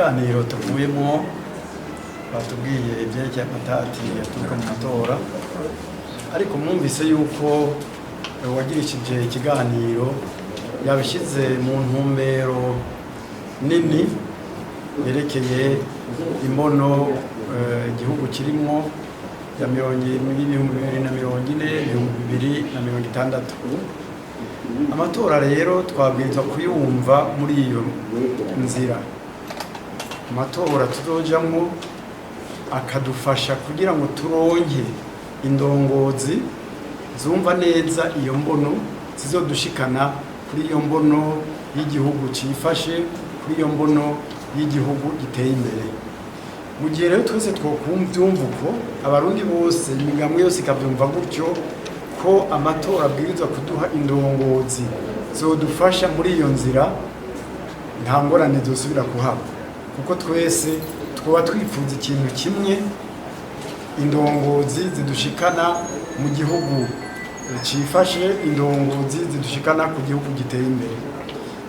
kiganiro tuvuyemo batubwiye ibyerekeye amatati yaturuka mu matora, ariko mwumvise yuko wagirishije ikiganiro yabishyize mu ntumbero nini yerekeye imbono igihugu kirimo ya 2040-2060. Amatora rero twabwirizwa kuyumva muri iyo nzira. Amatora tuzojamwo akadufasha kugira ngo turonke indongozi zumva neza iyo mbono, zizodushikana kuri iyo mbono y'igihugu cifashe, kuri iyo mbono y'igihugu giteye imbere. Mu gihe rero twese twokumvyumva uko, abarundi bose imigambi yose ikavyumva gutyo, ko amatora abwirizwa kuduha indongozi zodufasha muri iyo nzira, nta ngorane zosubira kuhaba, kuko twese twoba twifuza ikintu kimwe, indongozi zidushikana mu gihugu cifashe, indongozi zidushikana ku gihugu giteye imbere.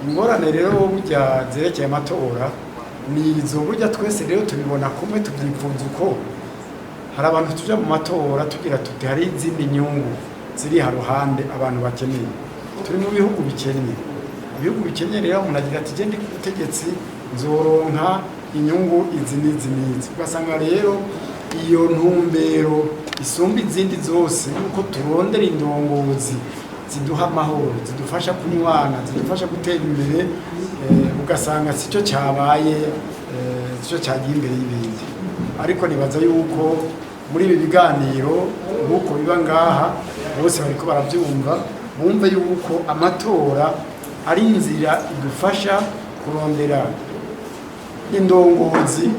Ingorane rero burya zerekeye amatora ni izo, burya twese rero tubibona kumwe, tubyifuza uko. Hari abantu tuja mu matora tugira tuti hari izindi nyungu ziri haruhande abantu bakeneye. Turi mu bihugu bikennye, ibihugu bikennye rero umuntu agira ati je ndi ku butegetsi nzoronka inyungu izi n'izi n'izi. Ugasanga rero iyo ntumbero isumba izindi zose yuko turondera indongozi ziduha amahoro, zidufasha kunywana, zidufasha gutera imbere, ugasanga sico cyabaye, sico cyagiye imbere y'ibindi. Ariko nibaza yuko muri ibi biganiro nk'uko biba ngaha bose bariko baravyumva, bumve yuko amatora ari inzira idufasha kurondera indongozi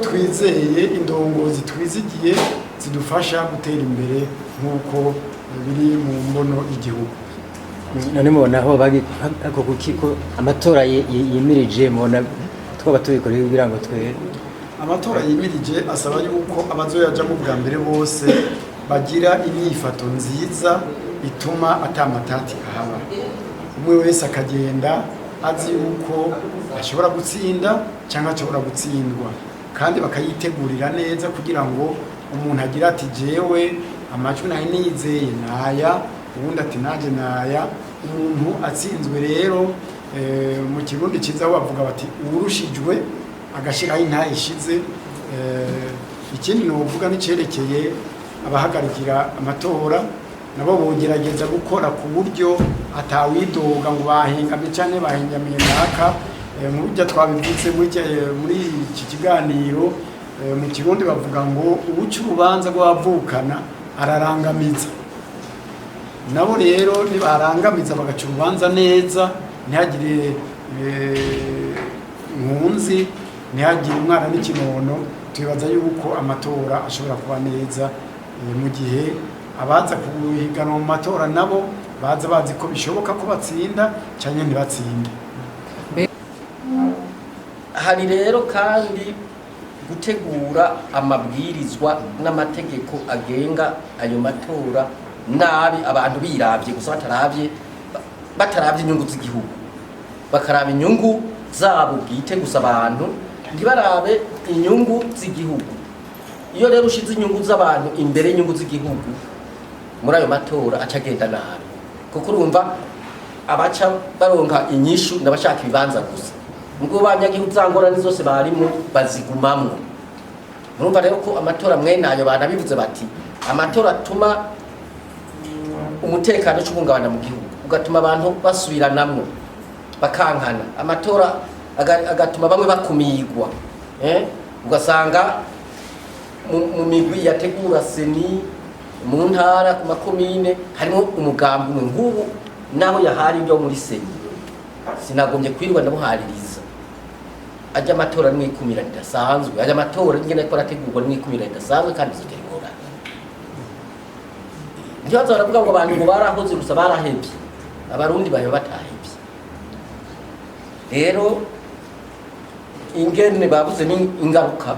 twizeye, indongozi twizigiye, zidufasha gutera imbere nk'uko biri mu mbono igihugu. None mubona aho ako kukiko amatora yimirije, mubona twaba tubikoreye kugira ngo twe amatora yimirije asaba yuko abazoyajamo bwa mbere bose bagira imyifato nziza ituma atamatati ahaba. Umwe wese akagenda azi yuko ashobora gutsinda cyangwa ashobora gutsindwa, kandi bakayitegurira neza kugira ngo umuntu agira ati jewe amajwi nayo nizeye naya, ubundi ati naje naya. Umuntu atsinzwe rero mu kirundi ciza bavuga bati urushijwe agashiraho intaye ishize. Ikindi novuga nicerekeye abahagarikira amatora, nabo bogerageza gukora ku buryo atawidoga ngo bahengamye canke bahengamiye naka. Mu buryo twabivutse muri iki kiganiro, mu kirundi bavuga ngo ubuca urubanza rw'abavukana ararangamiza. Nabo rero nibarangamiza bagaca urubanza neza, ntihagire nkunzi, ntihagire umwana n'ikinono, tubibaza yuko amatora ashobora kuba neza mu gihe abaza kuhiganwa mu matora nabo baza bazi ko bishoboka ko batsinda cyangwa ntibatsinde. Hari rero kandi gutegura amabwirizwa n'amategeko agenga ayo matora nabi, abantu biravye gusa bataravye inyungu z'igihugu, bakaraba inyungu zabo bwite gusa, abantu ntibarabe inyungu z'igihugu. Iyo rero ushize inyungu z'abantu imbere y'inyungu z'igihugu, muri ayo matora acagenda nabi, kuko urumva abaca baronka inyishu n'abashaka ibibanza gusa, ubwo banyagihugu zangorane zose barimo bazigumamwo. Murumva rero ko amatora mwene ayo banabivuze bati amatora atuma umutekano ucungabana mu gihugu, ugatuma abantu basubiranamwo bakankana, amatora agatuma bamwe bakumigwa, ugasanga mu migwi yategura seni mu ntara ku makomine harimo umugambi umwe. Nk'ubu naho yahari ibyo muri seni sinagombye kwirirwa ndamuhaririza, ajya amatora n'imwikumira ridasanzwe, ajya amatora ingene ko arategurwa n'imwikumira ridasanzwe kandi zitera ingorane. Ntibaza baravuga ngo abantu ngo barahoze gusa barahebye, abarundi bayo batahebye. Rero ingene bavuze ni ingaruka,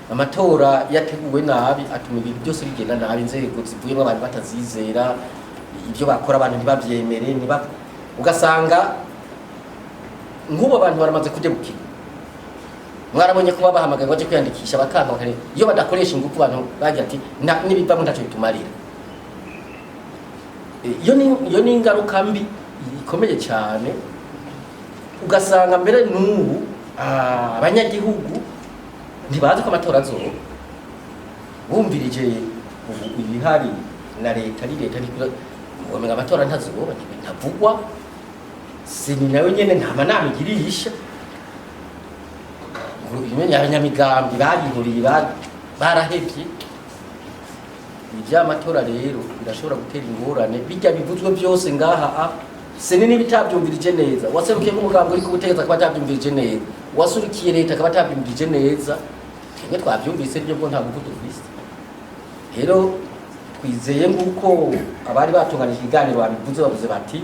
amatora yateguwe nabi atuma ibintu byose bigenda nabi, inzego zivuyemo abantu batazizera, ibyo bakora abantu ntibavyemere, ugasanga nk'ubu abantu baramaze kudebukirwa mwarabonye ko babahamagaye baje kwiyandikisha bakanga bakare iyo badakoresha ingufu abantu bagira ati nibivamo ntacyo bitumarira iyo ni ingaruka mbi ikomeye cyane ugasanga mbere n'ubu abanyagihugu ntibazi ko amatora azoba bumvirije ibihari na leta ngomega amatora ntazoba ntavugwa sini nawe nyene nta manama igirisha abanyamigambi barihuriye barahevye ivy'amatora rero birashobora gutera ingorane bijya bivuzwe byose ngaha sini n'ibitabyumvirije neza waserukiye nk'umugambwe uri kubutegeza akaba atabyumvirije neza wasurikiye leta akaba atabyumvirije neza twebwe twabyumvise ryo bwo nta gukutu dufise rero twizeye nguko abari batunganije ikiganiro babivuze bavuze bati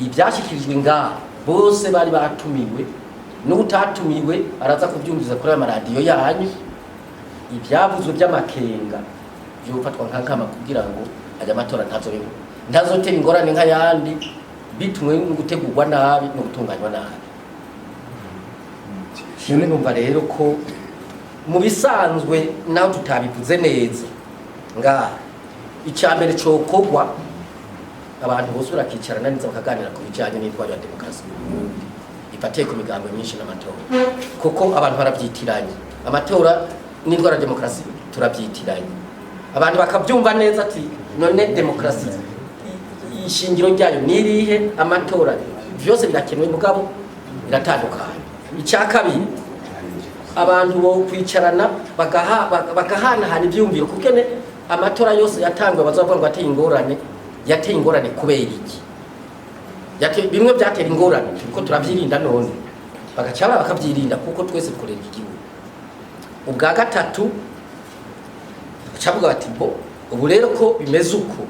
ibyashyikirijwe ngaha bose bari batumiwe n'utatumiwe araza kubyumviza kuri aya maradiyo yanyu ibyavuzwe by'amakenga byofatwa nk'akama kugira ngo aya matora ntazotera ingorane nk'ayandi bitumwe no gutegurwa nabi no gutunganywa nabi shimwe numva rero ko mu bisanzwe naho tutabivuze neza ngaha icyambere cokogwa abantu bose barakicarana neza bakaganira ku bijyanye n'intwaro ya demokarasi ifatiye ku migambo myinshi n'amatora kuko abantu barabyitiranye amatora n'intwaro ya demokarasi turabyitiranye abantu bakabyumva neza ati none demokarasi ishingiro ryayo nirihe amatora byose birakenewe mugabo biratandukanye icya kabiri abantu bo kwicarana bagahanahana ibyumviro kuko amatora yose yatangwe bazavuga ngo yateye ingorane kubera iki bimwe byatera ingorane kuko turabyirinda none bagaca bakabyirinda kuko twese dukorera igihugu ubwa gatatu bacavuga bati ubu rero ko bimeze uko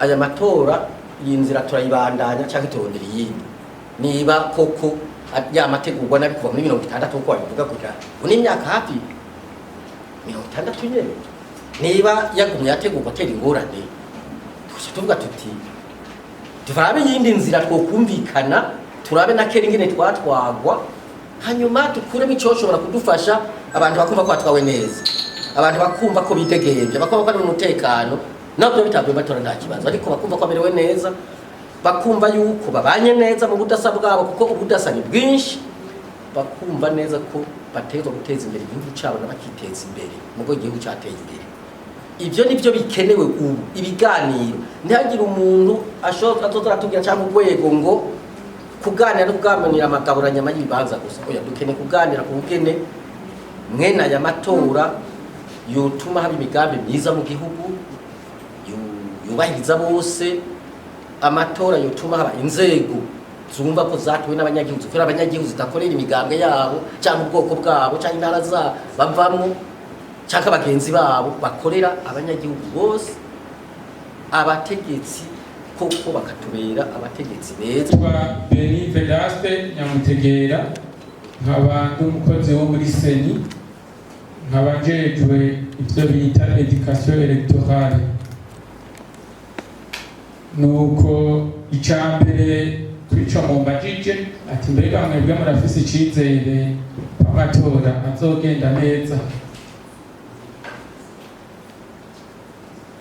aya matora iyi nzira turayibandanya cyangwa turondera iyindi niba koko yamategurwa nabi kuva muri 60 uko babivuga kugira ngo n'imyaka hafi 60 nyene niba yagumye yategurwa atera ingorane tuvuga tuti turabe yindi nzira twokumvikana turabe na kera ingene twatwagwa hanyuma tukuremo icyoshobora kudufasha abantu bakumva ko batwawe neza abantu bakumva ko bitegeye bakumva ko ari mu mutekano nabyo bitabwe batora nta kibazo ariko bakumva ko amerewe neza bakumva yuko babanye neza mu budasa bwabo kuko ubudasa ni bwinshi bakumva neza ko bategezwa guteza imbere igihugu cyabo n'abakiteza imbere mugo igihugu cyateye imbere ibyo nibyo bikenewe ubu ibiganiro ntihagire umuntu azozara tugira cyangwa urwego ngo kuganira no kuganira amagaburanyama y'ibibanza gusa oya dukeneye kuganira ku bugene mwene aya matora yotuma haba imigambi myiza mu gihugu yubahiriza bose amatora yotuma haba inzego zumva ko zatuwe n'abanyagihugu zikora abanyagihugu zitakorera imigambwe yabo cyangwa ubwoko bwabo cyangwa intara za bavamo cyangwa abagenzi babo bakorera abanyagihugu bose abategetsi koko bakatubera abategetsi beza. Beni Vedaste Nyamutegera nk'abantu umukozi wo muri Seni nk'abajejwe ibyo bita education electorale nuko icambere twica mu mbajije ati mbega mwebwe murafise icizere amatora azogenda neza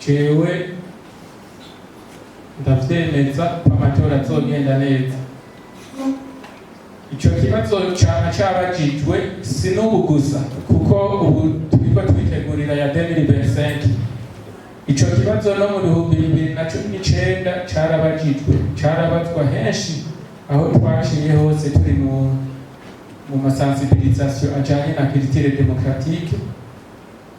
jewe ndavyemeza amatora azogenda neza ico kibazo cyane cyabajijwe si n'ubu gusa kuko ubu turiko twitegurira ya 2025 ico kibazo no mu 2019 carabajijwe carabazwa henshi aho twaciye hose turi mu masensibilisation ajanye na culture démocratique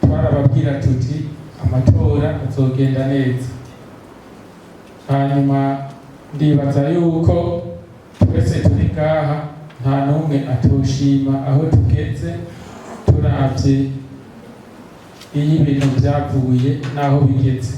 twarababwira tuti amatora azogenda neza hanyuma ndibaza yuko twese turi ngaha nta n'umwe atoshima aho tugeze turavye iyo ibintu byavuye n'aho bigeze.